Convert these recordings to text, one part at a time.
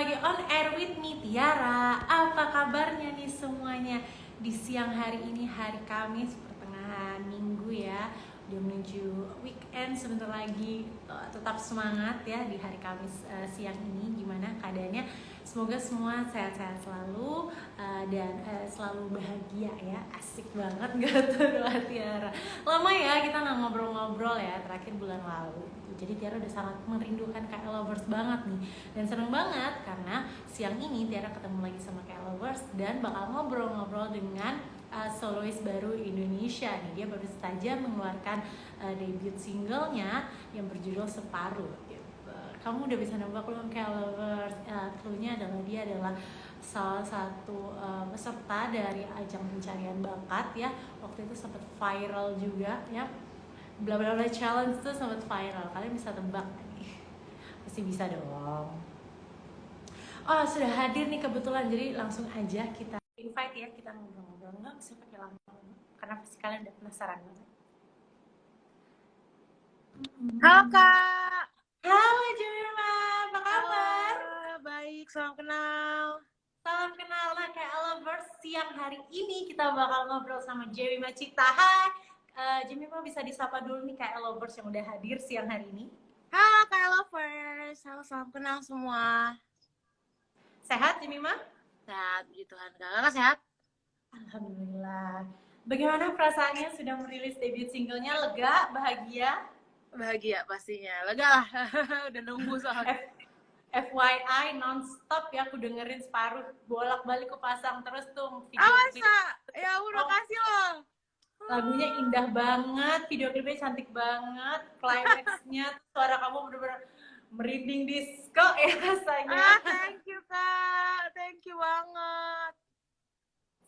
lagi on air with me Tiara. Apa kabarnya nih semuanya? Di siang hari ini, hari Kamis pertengahan minggu ya, udah menuju weekend sebentar lagi. Tetap semangat ya di hari Kamis siang ini. Gimana keadaannya? Semoga semua sehat-sehat selalu dan selalu bahagia ya. Asik banget gak tuh doa Tiara. Lama ya kita nggak ngobrol-ngobrol ya, terakhir bulan lalu. Jadi Tiara udah sangat merindukan KL Lovers banget nih. Dan seneng banget karena siang ini Tiara ketemu lagi sama KL Lovers dan bakal ngobrol-ngobrol dengan solois baru Indonesia nih. Dia baru saja mengeluarkan debut singlenya yang berjudul Separuh gitu. Kamu udah bisa nebak belum KL Lovers? Cluenya adalah dia adalah salah satu peserta dari ajang pencarian bakat ya. Waktu itu sempat viral juga ya, bla bla bla challenge tuh sempat viral. Kalian bisa tebak nih? Pasti bisa dong. Oh, sudah hadir nih kebetulan, jadi langsung aja kita invite ya, kita ngobrol-ngobrol. Nggak bisa pakai lama karena pasti kalian udah penasaran banget. Halo Kak. Halo Jemima, apa kabar? Baik, salam kenal. Salam kenal. Nah, kayak Lovers, siang hari ini kita bakal ngobrol sama Jemima Cita. Hai, Jemima bisa disapa dulu nih kayak Lovers yang udah hadir siang hari ini. Halo Kak Lovers, halo salam kenal semua. Sehat Jemima? Sehat, puji Tuhan. Kakak sehat? Alhamdulillah. Bagaimana perasaannya sudah merilis debut singlenya? Lega? Bahagia? Bahagia pastinya, lega lah. Udah nunggu soalnya. FYI non-stop ya, aku dengerin Separuh bolak-balik, ku pasang terus tuh video klip. Ya udah kasih loh. Lagunya indah banget, video klipnya cantik banget, climaxnya suara kamu bener-bener merinding disco ya rasanya. Thank you Kak, thank you banget.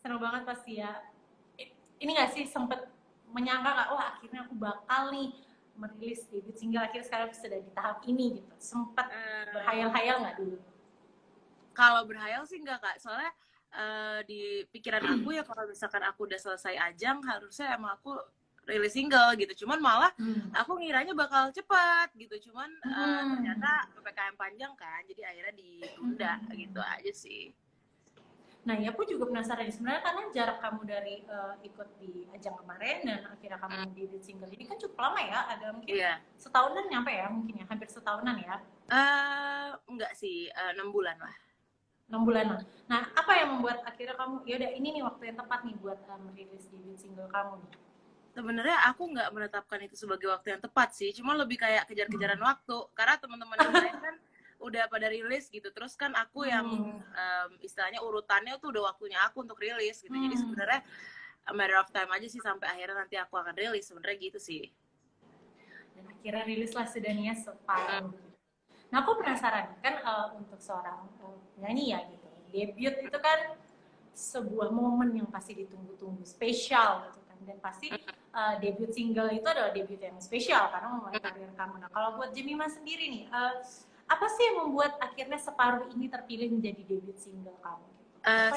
Seru banget pasti ya. Ini gak sih sempet menyangka gak, wah akhirnya aku bakal nih merilis debut single, akhirnya sekarang sudah di tahap ini gitu. Sempet berhayal-hayal gak dulu? Kalau berhayal sih enggak Kak, soalnya di pikiran aku ya kalau misalkan aku udah selesai ajang harusnya emang aku rilis single gitu, cuman malah aku ngiranya bakal cepat gitu, cuman ternyata PPKM panjang kan, jadi akhirnya ditunda gitu aja sih. Nah ya, aku juga penasaran sebenarnya karena jarak kamu dari ikut di ajang kemarin dan akhirnya kamu debut single ini kan cukup lama ya, ada mungkin setahunan nyampe ya, mungkin ya hampir setahunan ya. Enggak sih, 6 bulan lah. 6 bulan lah. Nah, apa yang membuat akhirnya kamu, ya udah ini nih waktu yang tepat nih buat merilis debut single kamu nih? Sebenarnya aku nggak menetapkan itu sebagai waktu yang tepat sih, cuma lebih kayak kejar-kejaran waktu, karena teman-teman yang lain kan udah pada rilis gitu, terus kan aku yang istilahnya urutannya tuh udah waktunya aku untuk rilis gitu, jadi sebenarnya a matter of time aja sih sampai akhirnya nanti aku akan rilis, sebenarnya gitu sih. Dan akhirnya rilis lah sedania Separuh. Nah, aku penasaran kan untuk seorang penyanyi ya gitu, debut itu kan sebuah momen yang pasti ditunggu-tunggu, spesial gitu kan, dan pasti debut single itu adalah debut yang spesial karena memulai karir kamu. Nah, kalau buat Jemima sendiri nih, apa sih yang membuat akhirnya Separuh ini terpilih menjadi debut single kamu?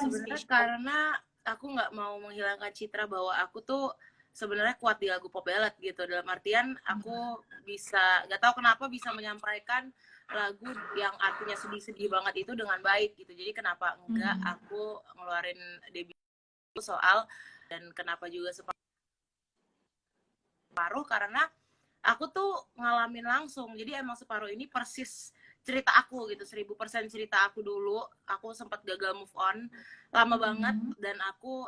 Sebenarnya karena aku nggak mau menghilangkan citra bahwa aku tuh sebenarnya kuat di lagu pop ballad gitu, dalam artian aku bisa, nggak tahu kenapa bisa menyampaikan lagu yang artinya sedih-sedih banget itu dengan baik gitu, jadi kenapa enggak aku ngeluarin debut soal, dan kenapa juga Separuh karena aku tuh ngalamin langsung, jadi emang Separuh ini persis cerita aku gitu, 1000% cerita aku dulu. Aku sempat gagal move on lama banget, dan aku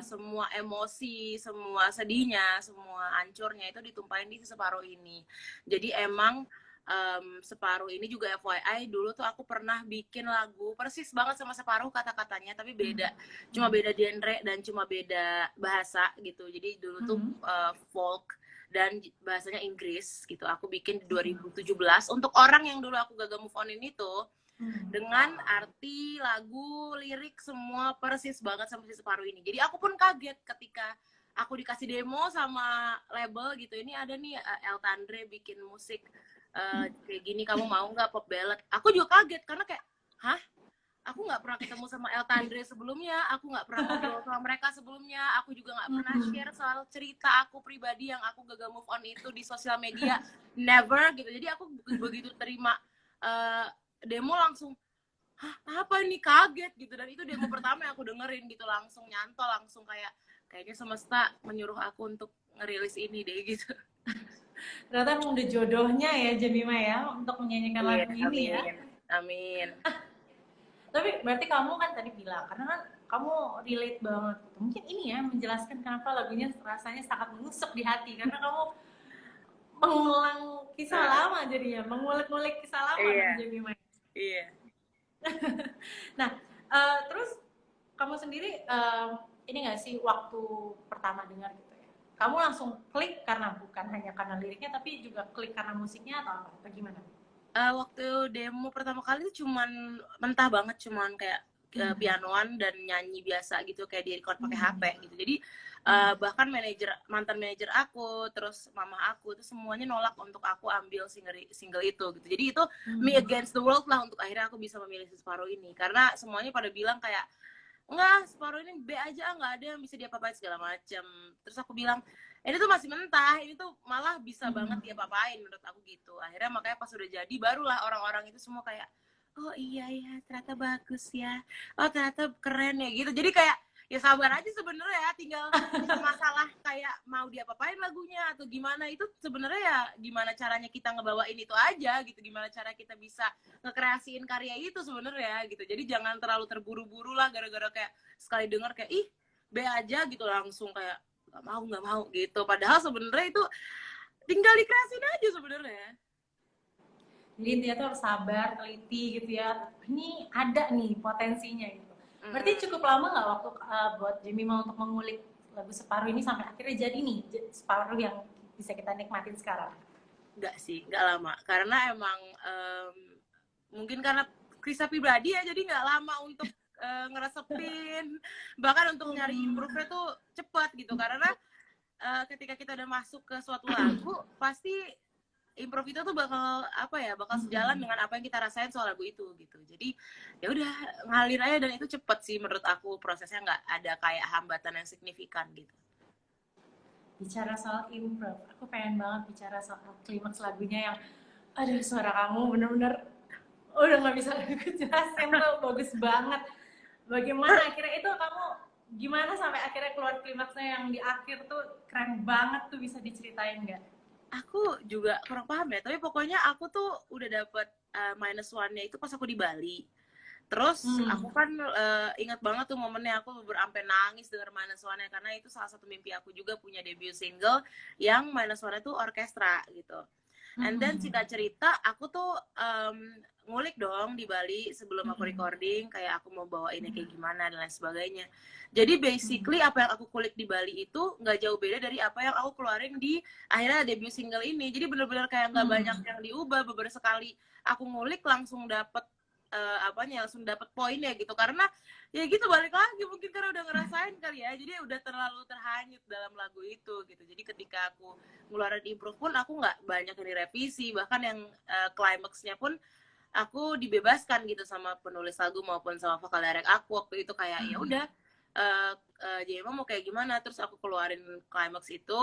semua emosi, semua sedihnya, semua hancurnya itu ditumpahin di Separuh ini. Jadi emang Separuh ini juga FYI, dulu tuh aku pernah bikin lagu persis banget sama Separuh kata-katanya, tapi beda, cuma beda genre dan cuma beda bahasa gitu. Jadi dulu tuh folk dan bahasanya Inggris gitu, aku bikin di 2017 untuk orang yang dulu aku gagal move on ini tuh, dengan arti lagu, lirik semua persis banget sama si Separuh ini. Jadi aku pun kaget ketika aku dikasih demo sama label gitu, ini ada nih El Tandre bikin musik kayak gini, kamu mau nggak pop ballad? Aku juga kaget karena kayak, hah? Aku nggak pernah ketemu sama El Tandre sebelumnya, aku nggak pernah ngobrol sama mereka sebelumnya, aku juga nggak pernah share soal cerita aku pribadi yang aku gagal move on itu di sosial media, never gitu. Jadi aku begitu terima demo langsung, apa nih, kaget gitu. Dan itu demo pertama yang aku dengerin gitu, langsung nyantol, langsung kayaknya semesta menyuruh aku untuk ngerilis ini deh gitu. Ternyata emang udah jodohnya ya Jemima ya untuk menyanyikan Iya, lagu ini ya. amin, amin. Tapi berarti kamu kan tadi bilang, karena kan kamu relate banget gitu. Mungkin ini ya menjelaskan kenapa lagunya rasanya sangat menusuk di hati, karena kamu mengulang kisah lama jadinya, mengulik-ngulik kisah lama Iya, dong Jemima. iya. Nah, terus kamu sendiri ini nggak sih waktu pertama dengar gitu ya? Kamu langsung klik karena bukan hanya karena liriknya, tapi juga klik karena musiknya atau apa? Atau gimana? Waktu demo pertama kali itu cuman mentah banget, cuman kayak pianoan dan nyanyi biasa gitu, kayak di record pakai HP gitu. Jadi bahkan mantan manajer aku, terus mama aku itu semuanya nolak untuk aku ambil single itu gitu. Jadi itu me against the world lah untuk akhirnya aku bisa memilih si Separuh ini, karena semuanya pada bilang kayak enggak, Separuh ini B aja, nggak ada yang bisa diapa-apain segala macam. Terus aku bilang, ini tuh masih mentah, ini tuh malah bisa banget diapa-apain menurut aku gitu. Akhirnya makanya pas udah jadi, barulah orang-orang itu semua kayak, oh iya ya, ternyata bagus ya, oh ternyata keren ya gitu. Jadi kayak, ya sabar aja sebenarnya ya, tinggal masalah kayak mau diapa-apain lagunya atau gimana, itu sebenarnya ya gimana caranya kita ngebawain itu aja gitu, gimana cara kita bisa ngekreasiin karya itu sebenarnya gitu. Jadi jangan terlalu terburu-buru lah, gara-gara kayak sekali denger kayak ih B aja gitu langsung kayak nggak mau gitu. Padahal sebenarnya itu tinggal dikreasin aja sebenarnya. Jadi intinya tuh harus sabar, teliti gitu ya. Ini ada nih potensinya gitu. Berarti cukup lama nggak waktu buat Jemima untuk mengulik lagu Separuh ini sampai akhirnya jadi nih Separuh yang bisa kita nikmatin sekarang? Enggak sih, enggak lama. Karena emang mungkin karena kisah pribadi ya, jadi nggak lama untuk ngeresepin. Bahkan untuk nyari improve-nya tuh cepat gitu. Karena ketika kita udah masuk ke suatu lagu, pasti improve itu tuh bakal sejalan dengan apa yang kita rasain soal lagu itu gitu. Jadi ya udah ngalir aja, dan itu cepet sih menurut aku prosesnya, nggak ada kayak hambatan yang signifikan gitu. Bicara soal improve, aku pengen banget bicara soal klimaks lagunya yang aduh, suara kamu bener-bener udah nggak bisa aku jelasin tuh, bagus banget. Bagaimana akhirnya itu kamu gimana sampai akhirnya keluar klimaksnya yang di akhir tuh keren banget tuh, bisa diceritain nggak? Aku juga kurang paham ya, tapi pokoknya aku tuh udah dapet minus one-nya itu pas aku di Bali. Terus aku kan ingat banget tuh momennya, aku berampe nangis denger minus one-nya, karena itu salah satu mimpi aku juga punya debut single yang minus one-nya tuh orkestra gitu. And then singkat cerita, aku tuh ngulik dong di Bali sebelum aku recording, kayak aku mau bawainnya kayak gimana dan lain sebagainya. Jadi basically apa yang aku kulik di Bali itu nggak jauh beda dari apa yang aku keluarin di akhirnya debut single ini. Jadi bener-bener kayak nggak banyak yang diubah, beberapa sekali aku ngulik langsung dapet langsung dapet poinnya gitu. Karena ya gitu, balik lagi mungkin karena udah ngerasain kali ya, jadi udah terlalu terhanyut dalam lagu itu gitu. Jadi ketika aku ngeluarin improve pun aku nggak banyak yang direvisi, bahkan yang climaxnya pun aku dibebaskan gitu sama penulis lagu maupun sama vokal direct aku waktu itu. Kayak ya udah Jema mau kayak gimana, terus aku keluarin climax itu,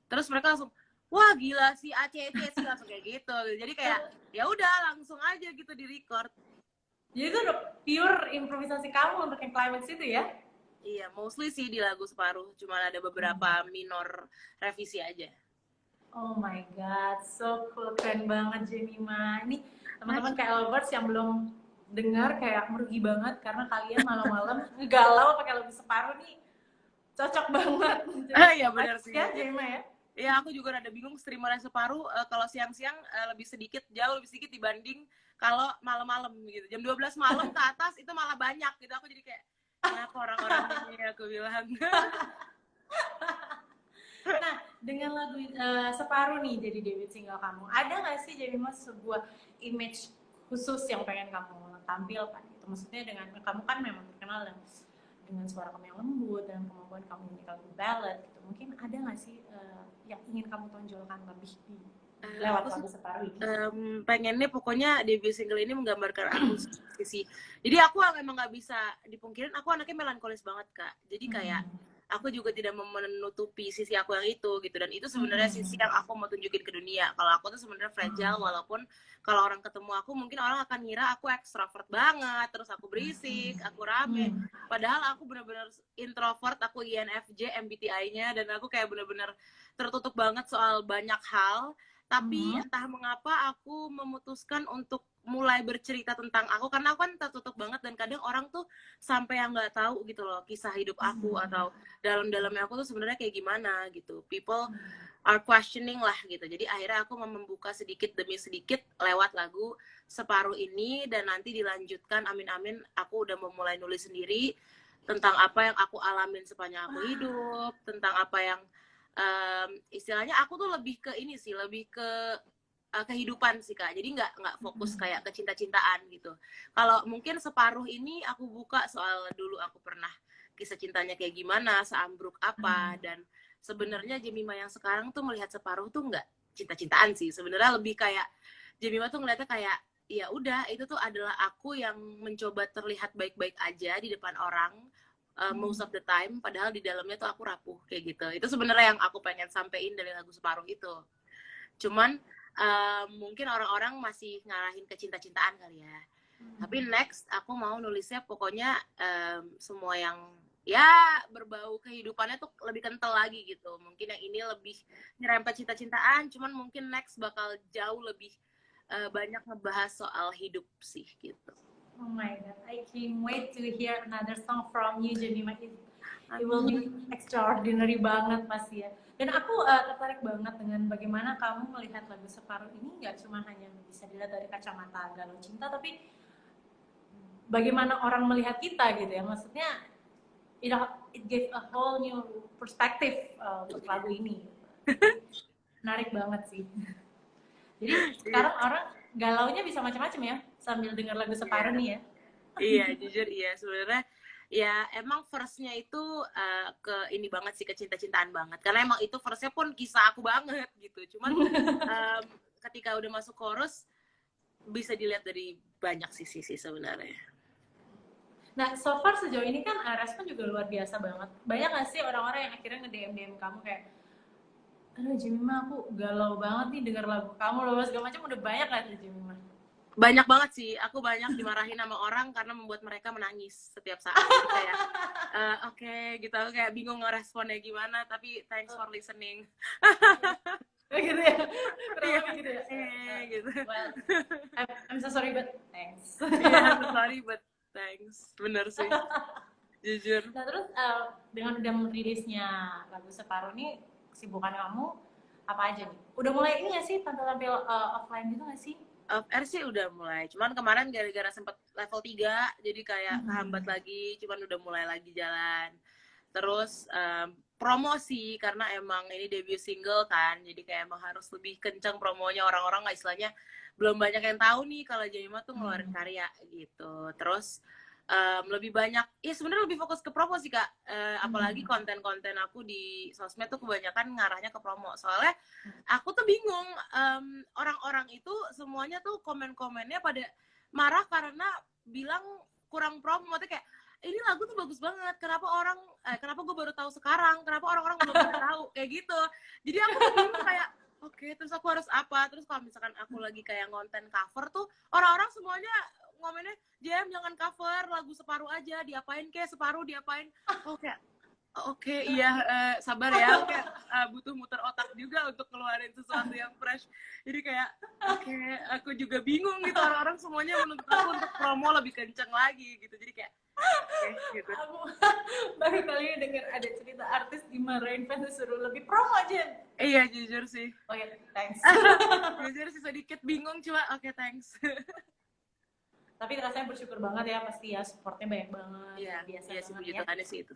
terus mereka langsung wah gila si ACC sih, langsung kayak gitu. Jadi kayak ya udah langsung aja gitu di record. Jadi itu udah pure improvisasi kamu untuk yang climax itu ya? Iya, mostly sih di lagu Separuh, cuma ada beberapa minor revisi aja. Oh my god, so cool, keren banget Jemima. Ini teman-teman kayak lovers yang belum dengar kayak merugi banget, karena kalian malam-malam galau pakai lagu Separuh nih cocok banget. Iya benar sih. Ya Jemima ya. Ya aku juga rada bingung streamer Separuh kalau siang-siang lebih sedikit, jauh lebih sedikit dibanding kalau malam-malam gitu. Jam 12 malam ke atas itu malah banyak gitu. Aku jadi kayak kenapa orang-orang ini, aku bilang. Nah, dengan lagu Separuh nih jadi debut single kamu, ada nggak sih Jemima sebuah image khusus yang pengen kamu tampilkan gitu? Maksudnya dengan kamu kan memang terkenal dengan suara kamu yang lembut dan kemampuan kamu menyanyi lagu ballad gitu. Mungkin ada nggak sih yang ingin kamu tonjolkan lebih di lewat lagu Separuh ini? Pengennya pokoknya debut single ini menggambarkan aku sisi. Jadi aku emang nggak bisa dipungkirin, aku anaknya melankolis banget Kak. Jadi kayak aku juga tidak menutupi sisi aku yang itu gitu, dan itu sebenarnya sisi yang aku mau tunjukin ke dunia. Kalau aku tuh sebenarnya fragile, walaupun kalau orang ketemu aku mungkin orang akan ngira aku ekstrovert banget, terus aku berisik, aku rame, padahal aku benar-benar introvert, aku INFJ MBTI-nya, dan aku kayak benar-benar tertutup banget soal banyak hal. Tapi entah mengapa aku memutuskan untuk mulai bercerita tentang aku, karena aku kan tertutup banget, dan kadang orang tuh sampai yang nggak tahu gitu loh kisah hidup aku atau dalam-dalamnya aku tuh sebenarnya kayak gimana gitu. People are questioning lah gitu. Jadi akhirnya aku mau membuka sedikit demi sedikit lewat lagu Separuh Ini, dan nanti dilanjutkan amin-amin aku udah memulai nulis sendiri tentang apa yang aku alamin sepanjang aku hidup, tentang apa yang istilahnya aku tuh lebih ke ini sih, lebih ke kehidupan sih Kak. Jadi nggak fokus kayak ke cinta-cintaan gitu. Kalau mungkin Separuh Ini aku buka soal dulu aku pernah kisah cintanya kayak gimana, seambruk apa, dan sebenarnya Jemima yang sekarang tuh melihat Separuh tuh nggak cinta-cintaan sih. Sebenarnya lebih kayak Jemima tuh ngeliatnya kayak ya udah, itu tuh adalah aku yang mencoba terlihat baik-baik aja di depan orang most of the time, padahal di dalamnya tuh aku rapuh kayak gitu. Itu sebenarnya yang aku pengen sampein dari lagu Separuh itu. Cuman mungkin orang-orang masih ngarahin ke cinta-cintaan kali ya. Tapi next aku mau nulisnya pokoknya semua yang ya berbau kehidupannya tuh lebih kental lagi gitu. Mungkin yang ini lebih nyerempet cinta-cintaan, cuman mungkin next bakal jauh lebih banyak ngebahas soal hidup sih gitu. Oh my god, I can't wait to hear another song from you, Jemima. It will be extraordinary banget pasti ya. Dan aku tertarik banget dengan bagaimana kamu melihat lagu Separuh Ini nggak cuma hanya bisa dilihat dari kacamata galau cinta, tapi bagaimana orang melihat kita gitu ya. Maksudnya it gave a whole new perspective untuk lagu ini. Menarik banget sih. Jadi sekarang orang galaunya bisa macam-macam ya sambil dengar lagu Separuh nih ya. Iya, jujur iya, sebenarnya ya emang first-nya itu ke ini banget sih, ke cinta-cintaan banget, karena emang itu first-nya pun kisah aku banget gitu. Cuman ketika udah masuk chorus bisa dilihat dari banyak sisi sih sebenarnya. Nah, so far sejauh ini kan respon juga luar biasa banget. Banyak gak sih orang-orang yang akhirnya nge-DM kamu kayak, aduh Jemima, aku galau banget nih denger lagu kamu loh, segala macam. Udah banyak gak sih Jemima? Banyak banget sih, aku banyak dimarahin sama orang karena membuat mereka menangis setiap saat. Kayak oke, gitu, aku kayak bingung ngeresponnya gimana, tapi thanks for listening. Gitu ya? Iya, gitu ya? gitu. Well, I'm so sorry but thanks. Yeah, I'm sorry but thanks, bener sih, jujur. Nah terus dengan udah merilisnya lagu Separuh ini, kesibukan kamu apa aja nih? Udah mulai ini gak sih, tampil-tampil offline gitu gak sih? Off air sih udah mulai, cuman kemarin gara-gara sempet level 3 jadi kayak kehambat lagi, cuman udah mulai lagi jalan. Terus promosi, karena emang ini debut single kan, jadi kayak emang harus lebih kencang promonya, orang-orang nggak, istilahnya belum banyak yang tahu nih kalau Jemima tuh ngeluarin karya gitu. Terus lebih banyak, ya sebenarnya lebih fokus ke promo sih Kak, apalagi konten-konten aku di sosmed tuh kebanyakan ngarahnya ke promo. Soalnya aku tuh bingung, orang-orang itu semuanya tuh komen-komennya pada marah karena bilang kurang promo. Maksudnya kayak, ini lagu tuh bagus banget, kenapa gue baru tahu sekarang, kenapa orang-orang belum pada tahu, kayak gitu. Jadi aku tuh bingung kayak, oke, terus aku harus apa? Terus kalau misalkan aku lagi kayak ngonten cover tuh, orang-orang semuanya ngomennya, Jem jangan cover, lagu Separuh aja, diapain kayak Separuh, diapain. Oke, iya, sabar ya, kayak butuh muter otak juga untuk keluarin sesuatu yang fresh. Jadi kayak, oke, aku juga bingung gitu, orang-orang semuanya menuntut aku untuk promo lebih kenceng lagi gitu. Jadi kayak, oke, gitu. Aku baru kali ini denger ada cerita artis dimarahin fans disuruh lebih promo aja. Iya, jujur sih. Oke, thanks. Jujur sih sedikit bingung, cuma oke, thanks. Tapi rasanya bersyukur banget ya, pasti ya supportnya banyak banget. Iya, biasa iya sih, banget puji ya. Tuhan sih itu.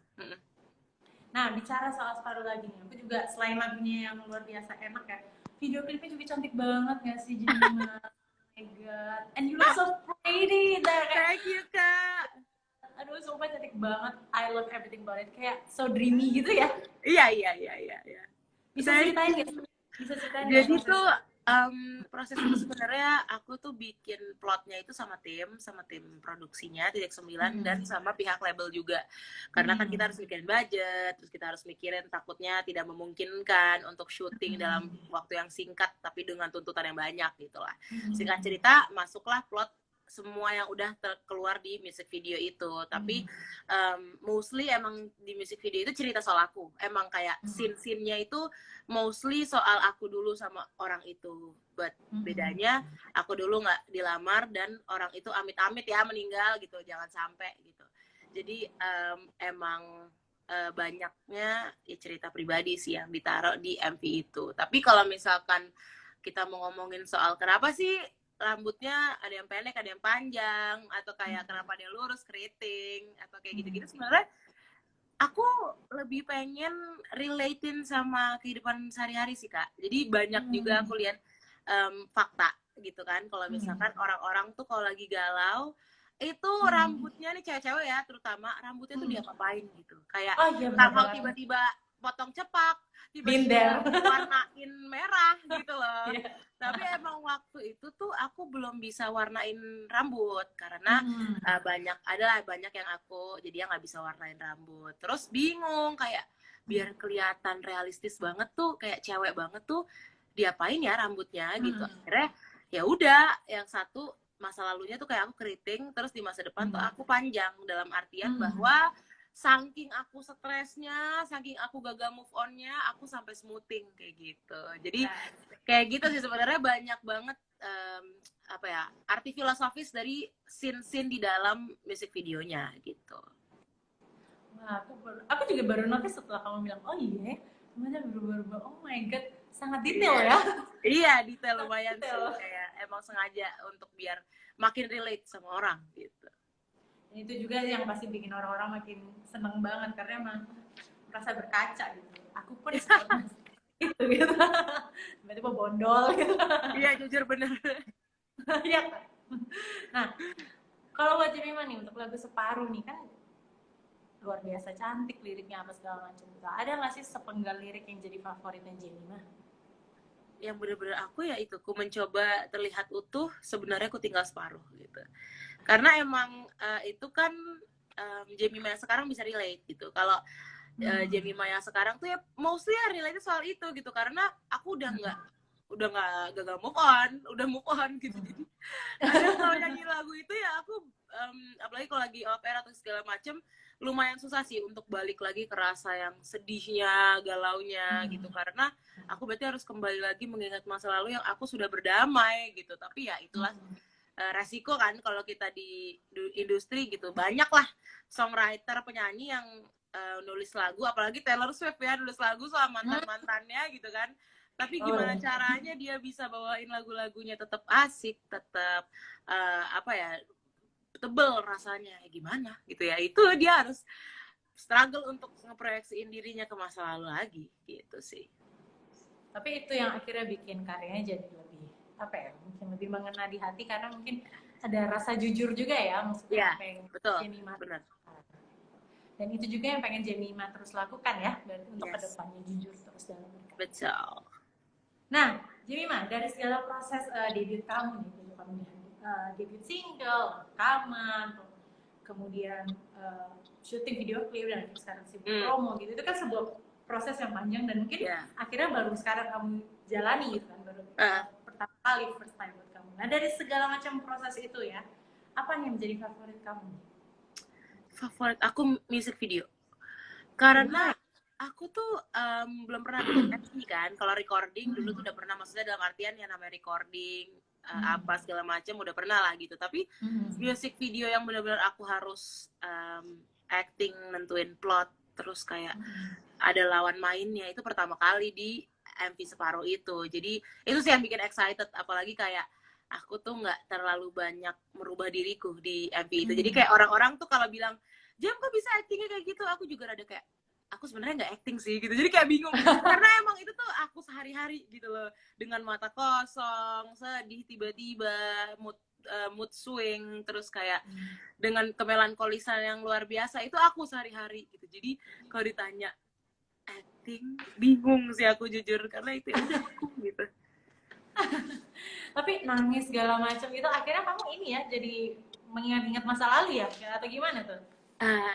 Nah, bicara soal Separuh lagi nih, aku juga selain lagunya yang luar biasa enak ya, video klipnya juga cantik banget gak sih Jemima? Oh my god, and you look so pretty there. Thank you Kak. Aduh, sumpah cantik banget. I love everything about it. Kayak so dreamy gitu ya. Iya. Bisa ceritain gak? Bisa ceritain Jadi gak? tuh Proses itu sebenarnya aku tuh bikin plotnya itu sama tim produksinya Titik 9 dan sama pihak label juga, karena kan kita harus mikirin budget, terus kita harus mikirin takutnya tidak memungkinkan untuk syuting dalam waktu yang singkat tapi dengan tuntutan yang banyak gitulah. Singkat cerita, masuklah plot semua yang udah keluar di music video itu, tapi mostly emang di music video itu cerita soal aku, emang kayak scene-nya itu mostly soal aku dulu sama orang itu, but bedanya aku dulu nggak dilamar dan orang itu amit-amit ya meninggal gitu, jangan sampai gitu. Jadi emang banyaknya ya cerita pribadi sih yang ditaruh di MV itu. Tapi kalau misalkan kita mau ngomongin soal kenapa sih rambutnya ada yang pendek, ada yang panjang, atau kayak kenapa dia lurus, keriting, atau kayak gitu-gitu, sebenarnya aku lebih pengen relatein sama kehidupan sehari-hari sih, Kak. Jadi banyak juga aku lihat fakta gitu kan, kalau misalkan orang-orang tuh kalau lagi galau itu rambutnya nih, cewek-cewek ya terutama, rambutnya tuh diapa-apain gitu, kayak kalau tiba-tiba potong cepak, tiba-tiba warnain merah gitu loh. Tapi emang waktu itu tuh aku belum bisa warnain rambut karena banyak yang aku jadi nggak bisa warnain rambut. Terus bingung kayak biar kelihatan realistis banget tuh, kayak cewek banget tuh, diapain ya rambutnya gitu. Akhirnya ya udah, yang satu masa lalunya tuh kayak aku keriting, terus di masa depan tuh aku panjang, dalam artian bahwa saking aku stresnya, saking aku gagal move on-nya, aku sampai smoothing kayak gitu. Jadi kayak gitu sih sebenarnya, banyak banget arti filosofis dari scene-scene di dalam music videonya gitu. Nah, aku juga baru notice setelah kamu bilang, oh iya, semuanya berubah-ubah. Oh my god, sangat detail ya. Iya, detail lumayan sih, kayak emang sengaja untuk biar makin relate sama orang gitu. Dan itu juga yang pasti bikin orang-orang makin seneng banget karena emang merasa berkaca gitu. Aku pun seperti itu gitu. Tiba-tiba bondol gitu. Iya, jujur bener. Iya kan? Nah, kalau buat Jemima nih untuk lagu Separuh nih kan luar biasa cantik liriknya apa segala macam gitu. Ada nggak sih sepenggal lirik yang jadi favoritnya Jemima? Yang bener-bener aku ya itu, ku mencoba terlihat utuh, sebenarnya ku tinggal separuh gitu. Karena emang itu kan Jemima yang sekarang bisa relate gitu. Kalau Jemima yang sekarang tuh ya mostly ya relate soal itu gitu, karena aku udah nggak gagal move on gitu. Jadi kadang kalau nyanyi lagu itu ya aku apalagi kalau lagi off air atau segala macem, lumayan susah sih untuk balik lagi ke rasa yang sedihnya, galaunya gitu, karena aku berarti harus kembali lagi mengingat masa lalu yang aku sudah berdamai gitu. Tapi ya itulah resiko kan kalau kita di industri gitu. Banyak lah songwriter, penyanyi yang nulis lagu, apalagi Taylor Swift ya, nulis lagu soal mantan-mantannya gitu kan. Tapi gimana caranya dia bisa bawain lagu-lagunya tetap asik, tetap tebel rasanya, gimana gitu ya. Itu dia harus struggle untuk ngeproyeksiin dirinya ke masa lalu lagi gitu sih. Tapi itu yang akhirnya bikin karyanya jadi lebih mungkin lebih mengena di hati, karena mungkin ada rasa jujur juga ya, maksudnya apa yang Jemima benar. Dan itu juga yang pengen Jemima terus lakukan ya, dan untuk kedepannya jujur terus dalam berkarya. Betul. Nah, Jemima, dari segala proses debut kamu nih, debut single, rekaman, kemudian syuting video klip, dan sekarang sibuk promo gitu, itu kan sebuah proses yang panjang dan mungkin akhirnya baru sekarang kamu jalani gitu kan, baru pertama kali, first time buat kamu. Nah, dari segala macam proses itu ya, apa yang menjadi favorit kamu? Favorit aku music video, karena aku tuh belum pernah bikin MV kan. Kalau recording dulu tuh udah pernah, maksudnya dalam artian yang namanya recording apa segala macam udah pernah lah gitu. Tapi music video yang benar-benar aku harus acting, nentuin plot, terus kayak ada lawan mainnya, itu pertama kali di MV Separuh itu. Jadi itu sih yang bikin excited, apalagi kayak aku tuh nggak terlalu banyak merubah diriku di MV itu. Jadi kayak orang-orang tuh kalau bilang, Jam kok bisa actingnya kayak gitu, aku juga rada kayak, aku sebenarnya nggak acting sih gitu. Jadi kayak bingung karena emang itu tuh aku sehari-hari gitu loh, dengan mata kosong, sedih tiba-tiba, mood swing, terus kayak dengan kemelankolisan yang luar biasa, itu aku sehari-hari gitu. Jadi kalau ditanya acting, bingung sih aku jujur, karena itu udah aku gitu. Tapi nangis segala macam itu akhirnya kamu ini ya jadi mengingat-ingat masa lalu ya atau gimana tuh?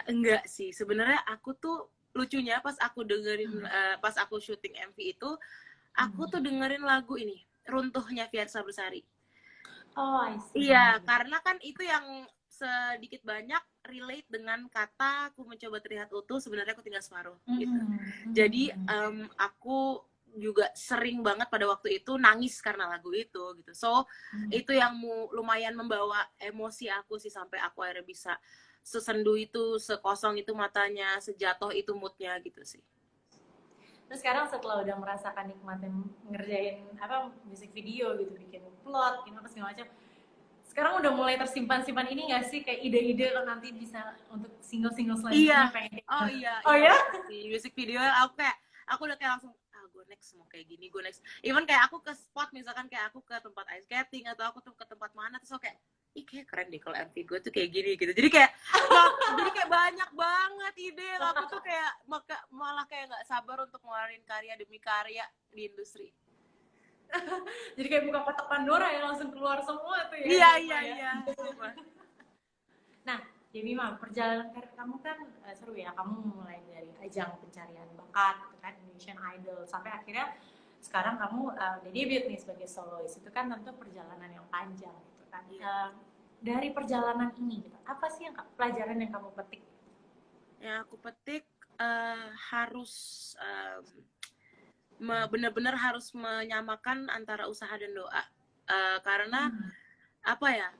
Enggak sih, sebenarnya aku tuh lucunya pas aku dengerin pas aku syuting MV itu, aku tuh dengerin lagu ini, Runtuhnya Fiersa Bersari. Oh, I Iya, see. karena kan itu yang sedikit banyak relate dengan kata aku mencoba terlihat utuh, sebenarnya aku tinggal separuh gitu. Jadi aku juga sering banget pada waktu itu nangis karena lagu itu gitu. So itu yang lumayan membawa emosi aku sih sampai aku akhirnya bisa sesendu itu, sekosong itu matanya, sejatuh itu moodnya gitu sih. Terus sekarang setelah udah merasakan nikmatin ngerjain apa musik video gitu, bikin plot, gitu apa segala macam. Sekarang udah mulai tersimpan-simpan ini gak sih kayak ide-ide lo nanti bisa untuk single-single selanjutnya Iya. pengen Oh iya, oh iya ya? banget sih. Music video aku udah kayak langsung gue next mau kayak gini, gue next. Even kayak aku ke spot misalkan kayak aku ke tempat ice skating atau aku tuh ke tempat mana terus aku kayak ih kayak keren deh kalau MV gue tuh kayak gini gitu. Jadi kayak banyak banget ide. Aku tuh kayak malah kayak nggak sabar untuk ngeluarin karya demi karya di industri. Jadi kayak buka kotak Pandora ya langsung keluar semua tuh ya. Iya. Nah, Jemima, perjalanan karir kamu kan seru ya. Kamu mulai dari ajang pencarian bakat, gitu kan, Indonesian Idol, sampai akhirnya sekarang kamu udah debut nih sebagai soloist. Itu kan tentu perjalanan yang panjang, gitu kan. Dari perjalanan ini, gitu, apa sih yang pelajaran yang kamu petik? Yang aku petik harus benar-benar harus menyamakan antara usaha dan doa. Karena apa ya?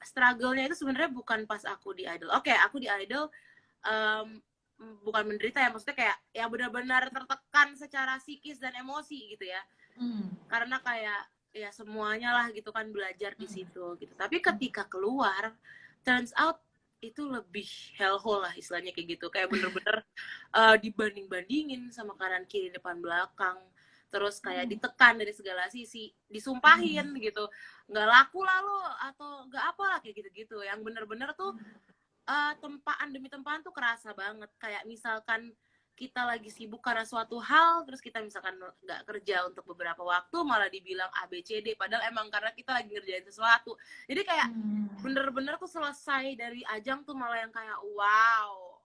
Struggle-nya itu sebenarnya bukan pas aku di Idol. Oke, aku di Idol bukan menderita ya, maksudnya kayak yang benar-benar tertekan secara psikis dan emosi gitu ya. Karena kayak ya semuanya lah gitu kan belajar di situ gitu. Tapi ketika keluar, turns out itu lebih hellhole lah istilahnya kayak gitu. Kayak bener-bener dibanding-bandingin sama kanan kiri depan belakang. Terus kayak ditekan dari segala sisi, disumpahin gitu. Nggak laku lah lo, atau nggak apa lah kayak gitu-gitu. Yang bener-bener tuh tempaan demi tempaan tuh kerasa banget. Kayak misalkan kita lagi sibuk karena suatu hal, terus kita misalkan nggak kerja untuk beberapa waktu, malah dibilang ABCD, padahal emang karena kita lagi ngerjain sesuatu. Jadi kayak bener-bener tuh selesai dari ajang tuh malah yang kayak wow,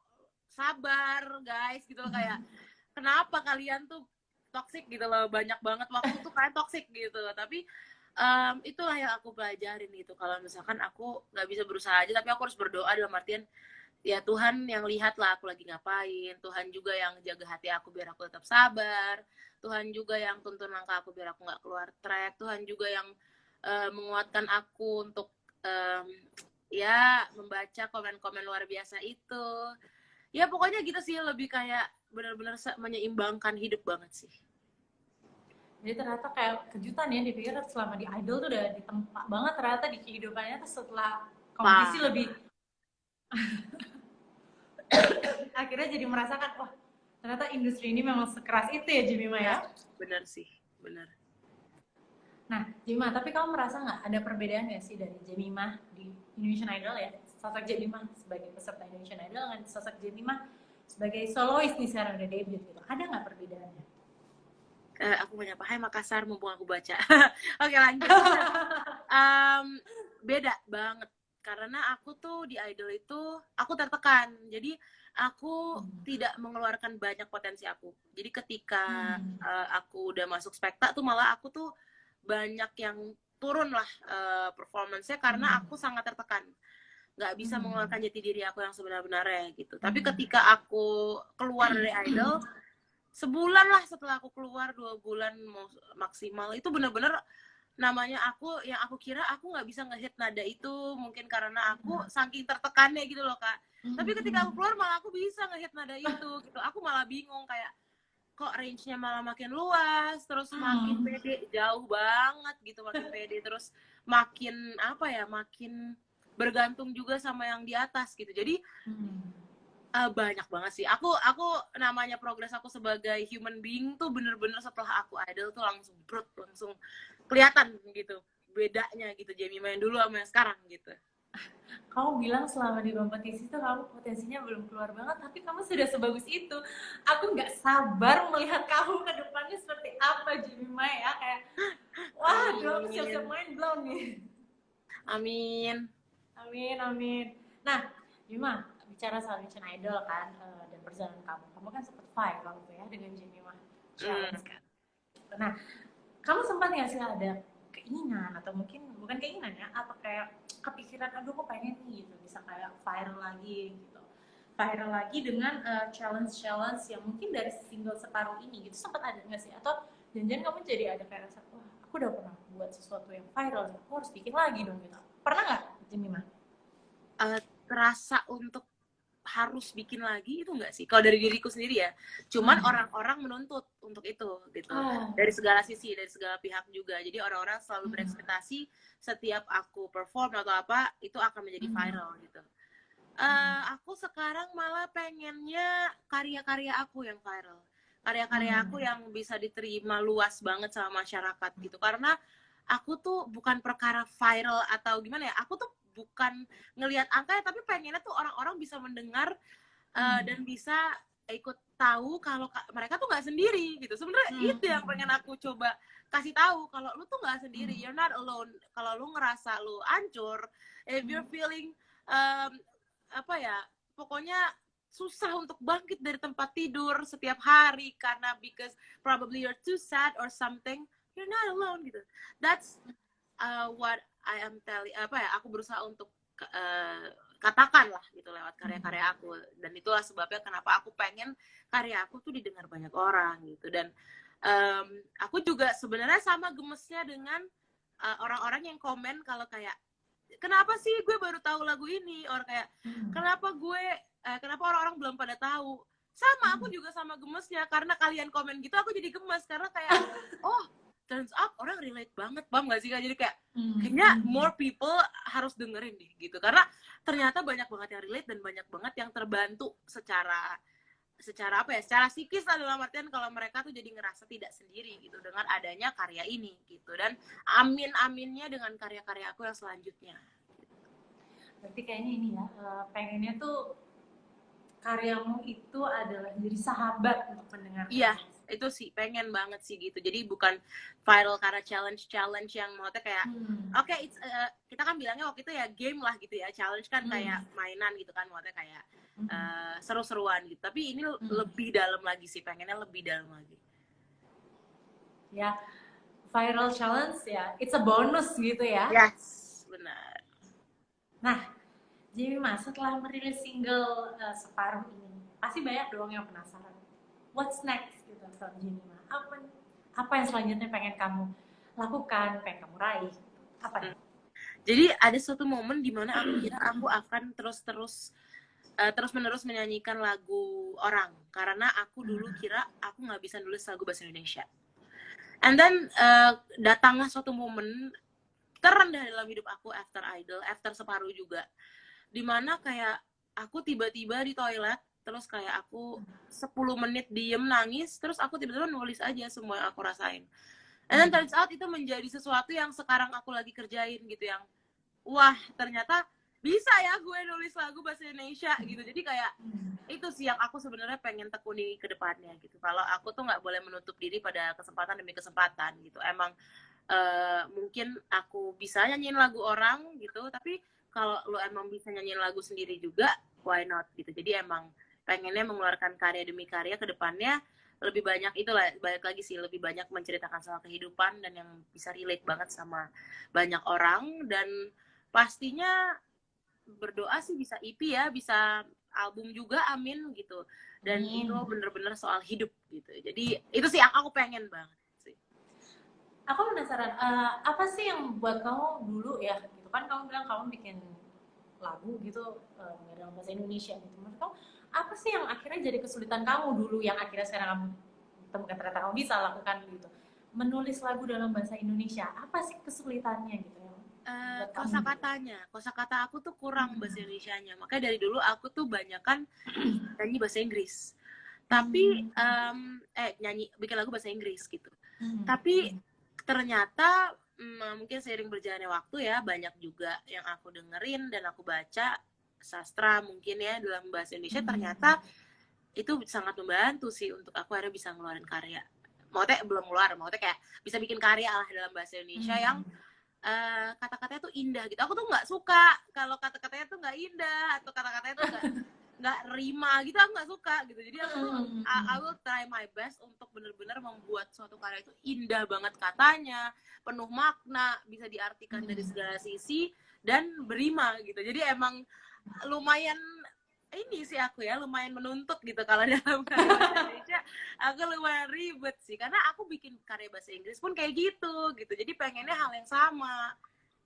sabar guys gitu loh, kayak kenapa kalian tuh toxic gitu loh, banyak banget waktu tuh kayak toxic gitu. Tapi itulah yang aku pelajarin gitu, kalau misalkan aku nggak bisa berusaha aja, tapi aku harus berdoa dalam artian ya Tuhan yang lihat lah aku lagi ngapain, Tuhan juga yang jaga hati aku biar aku tetap sabar, Tuhan juga yang tuntun langkah aku biar aku nggak keluar track, Tuhan juga yang menguatkan aku untuk ya membaca komen-komen luar biasa itu. Ya pokoknya gitu sih, lebih kayak benar-benar menyeimbangkan hidup banget sih. Jadi ternyata kayak kejutan ya, dipikir selama di Idol tuh udah ditempa banget, ternyata di kehidupannya tuh setelah kompetisi lebih akhirnya jadi merasakan wah ternyata industri ini memang sekeras itu ya Jemima ya. Benar sih, benar. Nah Jemima, tapi kamu merasa nggak ada perbedaan nggak sih dari Jemima di Indonesian Idol ya, sosok Jemima sebagai peserta Indonesian Idol dengan sosok Jemima sebagai soloist nih sekarang udah debut gitu, ada nggak perbedaannya? Aku menyapa, hai Makassar, mumpung aku baca. Oke lanjut. Beda banget, karena aku tuh di Idol itu aku tertekan, jadi aku tidak mengeluarkan banyak potensi aku. Jadi ketika aku udah masuk spekta tuh malah aku tuh banyak yang turun lah performance-nya karena aku sangat tertekan, nggak bisa mengeluarkan jati diri aku yang sebenar-benarnya gitu. Tapi ketika aku keluar dari Idol, sebulan lah setelah aku keluar, 2 bulan maksimal, itu bener-bener namanya aku yang aku kira aku nggak bisa ngehit nada itu, mungkin karena aku saking tertekannya gitu loh Kak. Tapi ketika aku keluar malah aku bisa ngehit nada itu gitu. Aku malah bingung kayak kok range-nya malah makin luas, terus makin pede, jauh banget gitu, makin pede, terus makin apa ya, makin bergantung juga sama yang di atas gitu. Jadi banyak banget sih. Aku namanya progres aku sebagai human being tuh bener-bener setelah aku Idol tuh langsung kelihatan gitu bedanya gitu, Jemima yang dulu sama yang sekarang gitu. Kamu bilang selama di kompetisi tuh kamu potensinya belum keluar banget, tapi kamu sudah sebagus itu. Aku nggak sabar melihat kamu ke depannya seperti apa, Jemima ya. Kayak, wah, dong, siap-siap Amin. main belum nih? Amin. Amin, amin. Nah, Jemima, bicara soal Mission Idol kan, dan perjalanan kamu. Kamu kan sempat viral tuh ya dengan Jemima Challenge kan. Nah, kamu sempat nggak sih ada keinginan atau mungkin bukan keinginan ya, apa kayak kepikiran, aduh aku pengen nih gitu bisa kayak viral lagi gitu, viral lagi dengan challenge yang mungkin dari single separuh ini gitu, sempat ada nggak sih? Atau jangan-jangan kamu jadi ada kayak rasa, wah aku udah pernah buat sesuatu yang viral, aku harus bikin lagi dong gitu, pernah nggak Jemima? Terasa untuk harus bikin lagi itu enggak sih kalau dari diriku sendiri ya, cuman orang-orang menuntut untuk itu gitu, dari segala sisi, dari segala pihak juga. Jadi orang-orang selalu berekspektasi setiap aku perform atau apa itu akan menjadi viral gitu. Aku sekarang malah pengennya karya-karya aku yang viral, karya-karya aku yang bisa diterima luas banget sama masyarakat gitu, karena aku tuh bukan perkara viral atau gimana ya, aku tuh bukan ngelihat angka ya, tapi pengennya tuh orang-orang bisa mendengar dan bisa ikut tahu kalau mereka tuh nggak sendiri gitu. Sebenarnya itu yang pengen aku coba kasih tahu, kalau lu tuh nggak sendiri, you're not alone. Kalau lu ngerasa lu hancur, if you're feeling apa ya, pokoknya susah untuk bangkit dari tempat tidur setiap hari karena because probably you're too sad or something, you're not alone gitu. That's what I am telling, apa ya, aku berusaha untuk katakan lah gitu lewat karya-karya aku, dan itulah sebabnya kenapa aku pengen karya aku tuh didengar banyak orang gitu. Dan aku juga sebenarnya sama gemesnya dengan orang-orang yang komen kalau kayak, kenapa sih gue baru tahu lagu ini, or kayak kenapa orang-orang belum pada tahu. Sama, aku juga sama gemesnya, karena kalian komen gitu aku jadi gemes, karena kayak oh turns out orang relate banget, paham gak sih Kak? Jadi kayak kayaknya more people harus dengerin deh gitu, karena ternyata banyak banget yang relate dan banyak banget yang terbantu secara apa ya, secara psikis lah, dalam artian kalau mereka tuh jadi ngerasa tidak sendiri gitu dengan adanya karya ini gitu. Dan aminnya dengan karya-karya aku yang selanjutnya. Berarti kayaknya ini ya, pengennya tuh karyamu itu adalah jadi sahabat untuk pendengar. Iya, itu sih pengen banget sih gitu. Jadi bukan viral karena challenge yang maksudnya kayak oke, kita kan bilangnya waktu itu ya game lah gitu ya. Challenge kan kayak mainan gitu kan, maksudnya kayak seru-seruan gitu. Tapi ini lebih dalam lagi sih, pengennya lebih dalam lagi. Ya, viral challenge ya, it's a bonus gitu ya. Yes, benar. Nah, Jemima setelah merilis single separuh ini, pasti banyak dong yang penasaran. What's next gitu from Jemima? Apa yang selanjutnya pengen kamu lakukan, pengen kamu raih? Apa nih? Jadi ada suatu momen di mana aku kira aku akan terus-menerus menyanyikan lagu orang, karena aku dulu kira aku nggak bisa nulis lagu bahasa Indonesia. And then datanglah suatu momen terendah dalam hidup aku after Idol, after separuh juga, dimana kayak aku tiba-tiba di toilet, terus kayak aku 10 menit diem nangis, terus aku tiba-tiba nulis aja semua yang aku rasain. And then turns out itu menjadi sesuatu yang sekarang aku lagi kerjain gitu, yang wah ternyata bisa ya gue nulis lagu bahasa Indonesia gitu. Jadi kayak itu sih yang aku sebenarnya pengen tekuni ke depannya gitu. Kalau aku tuh nggak boleh menutup diri pada kesempatan demi kesempatan gitu. Emang mungkin aku bisa nyanyiin lagu orang gitu, tapi kalau lo emang bisa nyanyiin lagu sendiri juga, why not gitu. Jadi emang pengennya mengeluarkan karya demi karya ke depannya, lebih banyak itulah, balik lagi sih, lebih banyak menceritakan soal kehidupan dan yang bisa relate banget sama banyak orang. Dan pastinya berdoa sih bisa EP ya, bisa album juga, amin gitu. Dan itu bener-bener soal hidup gitu. Jadi itu sih yang aku pengen banget sih. Aku penasaran, apa sih yang buat kamu dulu ya, gitu kan kamu bilang kamu bikin lagu gitu dalam bahasa Indonesia gitu. Menurut kamu apa sih yang akhirnya jadi kesulitan kamu dulu yang akhirnya sekarang kamu temukan ternyata kamu bisa lakukan gitu? Menulis lagu dalam bahasa Indonesia, apa sih kesulitannya gitu? Kosakata aku tuh kurang bahasa Indonesianya, makanya dari dulu aku tuh banyakan nyanyi bahasa Inggris, tapi bikin lagu bahasa Inggris gitu. Tapi ternyata mungkin seiring berjalannya waktu ya, banyak juga yang aku dengerin dan aku baca sastra mungkin ya dalam bahasa Indonesia, ternyata itu sangat membantu sih untuk aku akhirnya bisa ngeluarin karya. Maksudnya belum keluar, maksudnya kayak bisa bikin karya lah dalam bahasa Indonesia yang kata-katanya tuh indah gitu. Aku tuh nggak suka kalau kata-katanya tuh nggak indah atau kata-katanya tuh nggak rima gitu, aku nggak suka gitu. Jadi aku tuh I will try my best untuk benar-benar membuat suatu karya itu indah banget katanya, penuh makna, bisa diartikan dari segala sisi dan berima gitu. Jadi emang lumayan ini sih aku ya, lumayan menuntut gitu kalau dalam karya bahasa Indonesia. Aku lumayan ribet sih karena aku bikin karya bahasa Inggris pun kayak gitu. Jadi pengennya hal yang sama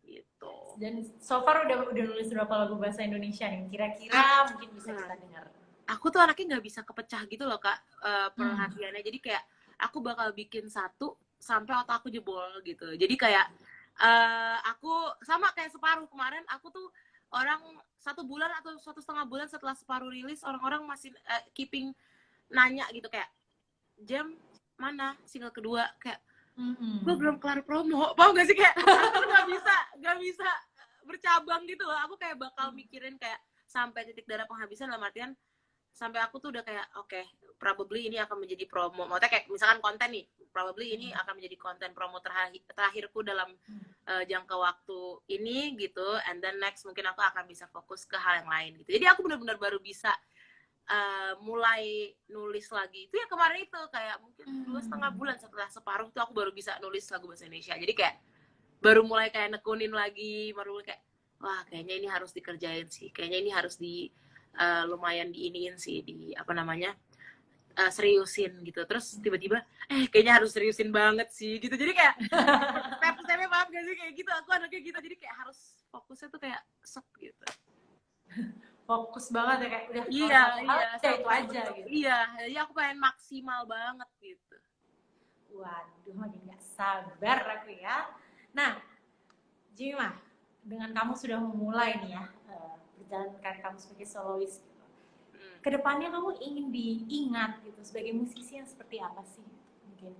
gitu. Dan so far udah nulis berapa lagu bahasa Indonesia nih? Kira-kira mungkin bisa kita dengar. Aku tuh anaknya nggak bisa kepecah gitu loh Kak, perhatiannya. Jadi kayak aku bakal bikin satu sampai otak aku jebol gitu. Jadi kayak aku sama kayak Separuh kemarin, aku tuh orang 1 bulan atau 1,5 bulan setelah Separuh rilis, orang-orang masih keeping nanya gitu kayak, Jam mana single kedua, kayak gue belum kelar promo, paham gak sih, kayak aku nggak bisa bercabang gitu loh. Aku kayak bakal mikirin kayak sampai titik darah penghabisan, dalam artian sampai aku tuh udah kayak oke, probably ini akan menjadi promo, maksudnya kayak misalkan konten nih, probably ini akan menjadi konten promo terakhirku dalam jangka waktu ini gitu, and then next mungkin aku akan bisa fokus ke hal yang lain gitu. Jadi aku benar-benar baru bisa mulai nulis lagi itu ya kemarin itu, kayak mungkin 2,5 bulan setelah Separuh tuh aku baru bisa nulis lagu bahasa Indonesia. Jadi kayak baru mulai kayak nekunin lagi, baru mulai kayak wah kayaknya ini harus dikerjain sih, kayaknya ini harus lumayan diiniin sih, di apa namanya, seriusin gitu. Terus tiba-tiba kayaknya harus seriusin banget sih gitu. Jadi kayak step-stepnya, paham gak sih, kayak gitu. Aku anaknya gitu, jadi kayak harus fokusnya tuh kayak set gitu. Fokus banget ya, kayak udah Iya, itu aja gitu. Iya, jadi aku pengen maksimal banget gitu. Waduh, makin gak sabar aku ya. Nah, Jima, dengan kamu sudah memulai nih ya berjalan karir kamu sebagai solois gitu. Kedepannya kamu ingin diingat gitu sebagai musisi yang seperti apa sih? Mungkin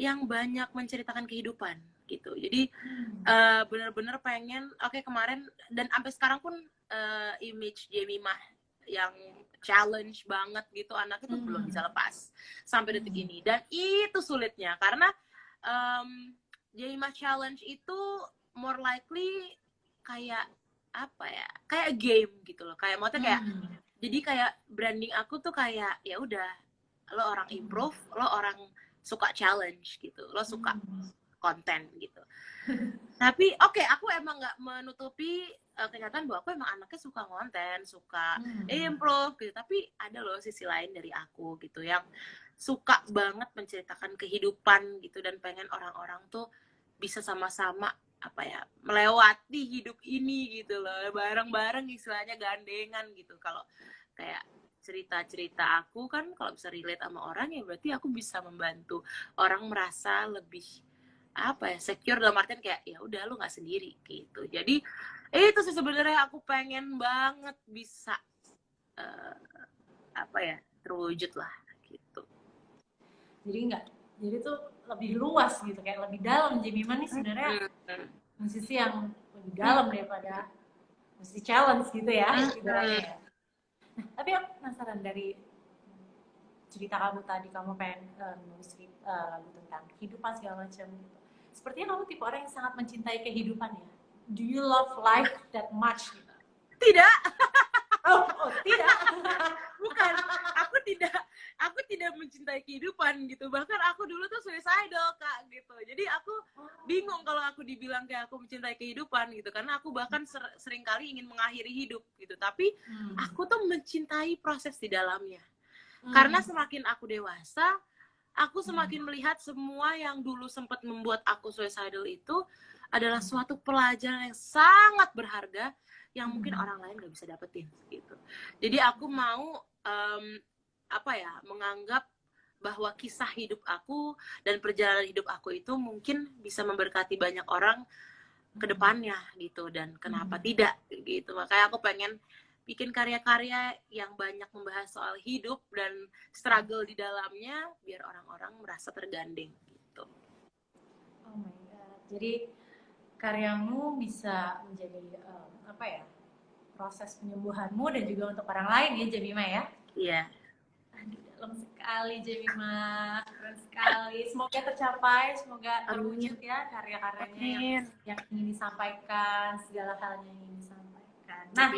yang banyak menceritakan kehidupan gitu. Jadi benar-benar pengen, kemarin dan sampai sekarang pun image Jemimah yang challenge banget gitu, anak itu belum bisa lepas sampai detik ini. Dan itu sulitnya karena Jemimah challenge itu more likely kayak apa ya, kayak game gitu loh, kayak maksudnya kayak jadi kayak branding aku tuh kayak ya udah, lo orang improve, lo orang suka challenge gitu, lo suka konten gitu. Tapi aku emang nggak menutupi kenyataan bahwa aku emang anaknya suka konten, suka improve gitu. Tapi ada loh sisi lain dari aku gitu yang suka banget menceritakan kehidupan gitu, dan pengen orang-orang tuh bisa sama-sama apa ya, melewati hidup ini gitu loh, bareng-bareng, istilahnya gandengan gitu. Kalau kayak cerita-cerita aku kan kalau bisa relate sama orang, ya berarti aku bisa membantu orang merasa lebih apa ya, secure, dalam artian kayak ya udah lu nggak sendiri gitu. Jadi itu sih sebenarnya aku pengen banget bisa apa ya, terwujud lah gitu. Jadi tuh lebih luas gitu, kayak lebih dalam. Jemimah nih sebenarnya musisi yang lebih dalam daripada musisi challenge gitu ya, ibaratnya ya. Nah, tapi aku penasaran dari cerita kamu tadi, kamu pengen nulis lagu tentang kehidupan segala macam gitu. Sepertinya kamu tipe orang yang sangat mencintai kehidupan ya. Do you love life that much? Gitu? Tidak. Oh, tidak. Bukan. Aku tidak mencintai kehidupan gitu. Bahkan aku dulu tuh suicidal, Kak, gitu. Jadi aku bingung kalau aku dibilang kayak aku mencintai kehidupan gitu, karena aku bahkan sering kali ingin mengakhiri hidup gitu. Tapi aku tuh mencintai proses di dalamnya. Karena semakin aku dewasa, aku semakin melihat semua yang dulu sempat membuat aku suicidal itu adalah suatu pelajaran yang sangat berharga yang mungkin orang lain gak bisa dapetin gitu. Jadi aku mau menganggap bahwa kisah hidup aku dan perjalanan hidup aku itu mungkin bisa memberkati banyak orang ke depannya gitu, dan kenapa tidak gitu. Makanya aku pengen bikin karya-karya yang banyak membahas soal hidup dan struggle di dalamnya biar orang-orang merasa tergandeng gitu. gitu. Oh my god. Jadi karyamu bisa menjadi apa ya? Proses penyembuhanmu dan juga untuk orang lain ya Jemima ya. Iya. Aduh, dalam sekali Jemima, keren sekali. Semoga tercapai, semoga terwujud ya karya-karyanya yang ingin disampaikan, segala halnya yang ingin disampaikan. Nah,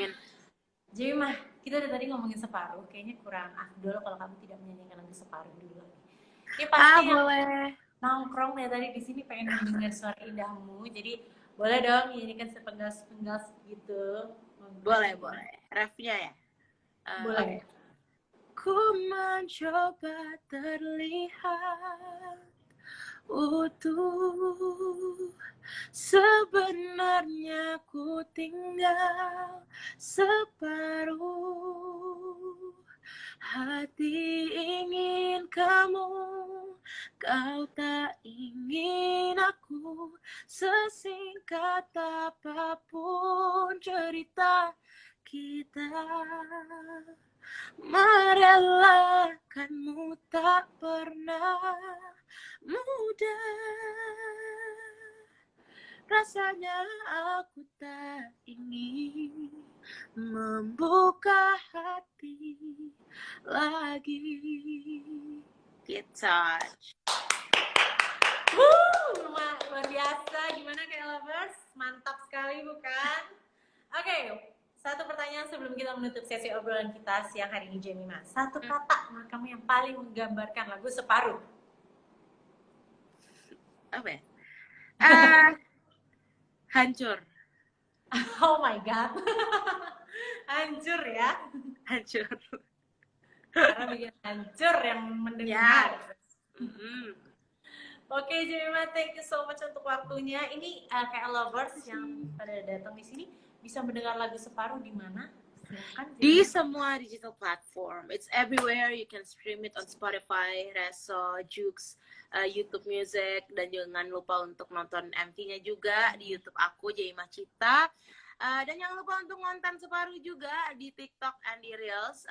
Jemima, kita dari tadi ngomongin separuh, kayaknya kurang afdol kalau kamu tidak menyanyikan lagu separuh dulu. Ini pasti boleh. Nongkrong dari tadi di sini pengen mendengar suara indahmu, jadi boleh dong nyanyikan sepenggal-sepenggal gitu. Boleh. Refnya ya? Boleh. Ku mencoba terlihat utuh, sebenarnya ku tinggal separuh. Hati ingin kamu, kau tak ingin aku. Sesingkat apapun cerita kita, merelakanmu tak pernah mudah. Rasanya aku tak ingin membuka hati lagi. Gitu. Luar biasa. Gimana kayak lovers? Mantap sekali bukan? Oke, satu pertanyaan sebelum kita menutup sesi obrolan kita siang hari ini Jemima. Satu kata menurut kamu yang paling menggambarkan lagu Separuh. Apa ya? Hancur. Oh my god. Hancur ya. Hancur. Karena bikin hancur yang mendengar. Oke, Jemima, thank you so much untuk waktunya. Ini kayak lovers yang pada datang di sini bisa mendengar lagu Separuh di mana? Di semua digital platform. It's everywhere. You can stream it on Spotify, Reso, Joox, YouTube Music, dan jangan lupa untuk nonton MV-nya juga di YouTube aku, Jemima Cita. Dan jangan lupa untuk nonton Separuh juga di TikTok and di Reels,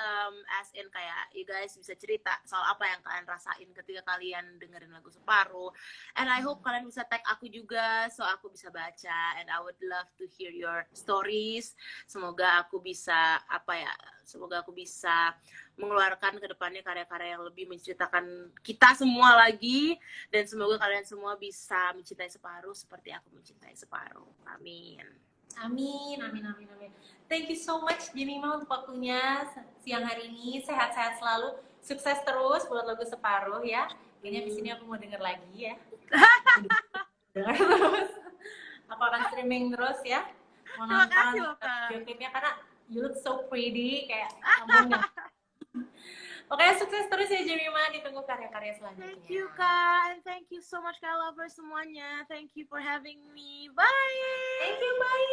as in kayak you guys bisa cerita soal apa yang kalian rasain ketika kalian dengerin lagu Separuh. And I hope kalian bisa tag aku juga so aku bisa baca, and I would love to hear your stories. Semoga aku bisa mengeluarkan ke depannya karya-karya yang lebih menceritakan kita semua lagi, dan semoga kalian semua bisa mencintai Separuh seperti aku mencintai Separuh. Amin. Amin. Thank you so much Jemima untuk waktunya siang hari ini. Sehat-sehat selalu, sukses terus buat lagu Separuh ya. Kayaknya di sini aku mau denger lagi ya. Dengar terus. Aku akan streaming terus ya. Mau nonton YouTube-nya karena you look so pretty kayak kamu. Oke, sukses terus ya Jemima, ditunggu karya-karya selanjutnya. Thank you Kak, and thank you so much Kak Lovers semuanya. Thank you for having me. Bye. Thank you, bye.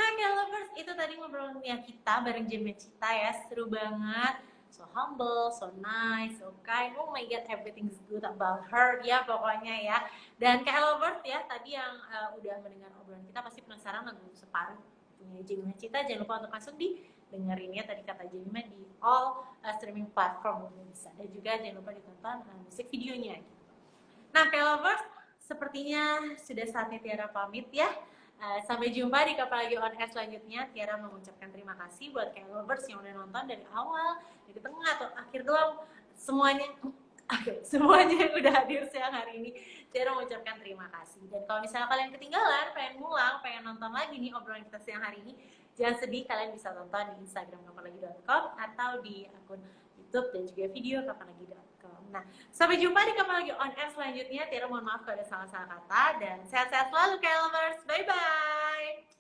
Nah, Kak Lovers, itu tadi ngobrolnya kita bareng Jemima Cita ya, seru banget. So humble, so nice, so kind. Oh my god, everything's good about her ya pokoknya ya. Dan Kak Lovers ya, tadi yang udah mendengar obrolan kita pasti penasaran lagu Separuh punya Jemima Cita. Jangan lupa untuk masuk di dengerinnya tadi kata Jemima di all streaming platform bisa, dan juga jangan lupa ditonton musik videonya gitu. Nah, Kak Lovers, sepertinya sudah saatnya Tiara pamit ya. Sampai jumpa di Kapan Lagi On Air selanjutnya. Tiara mengucapkan terima kasih buat Kak Lovers yang udah nonton dari awal, dari tengah atau akhir doang, semuanya yang udah hadir siang hari ini. Tiara mengucapkan terima kasih. Dan kalau misalnya kalian ketinggalan, pengen ngulang, pengen nonton lagi nih obrolan kita siang hari ini, jangan sedih, kalian bisa tonton di Instagram kapanlagi.com atau di akun YouTube dan juga video kapanlagi.com. Nah, sampai jumpa di Kapan Lagi On Air selanjutnya. Tiara mohon maaf kalau ada salah-salah kata, dan sehat-sehat selalu Kak Lovers. Bye-bye.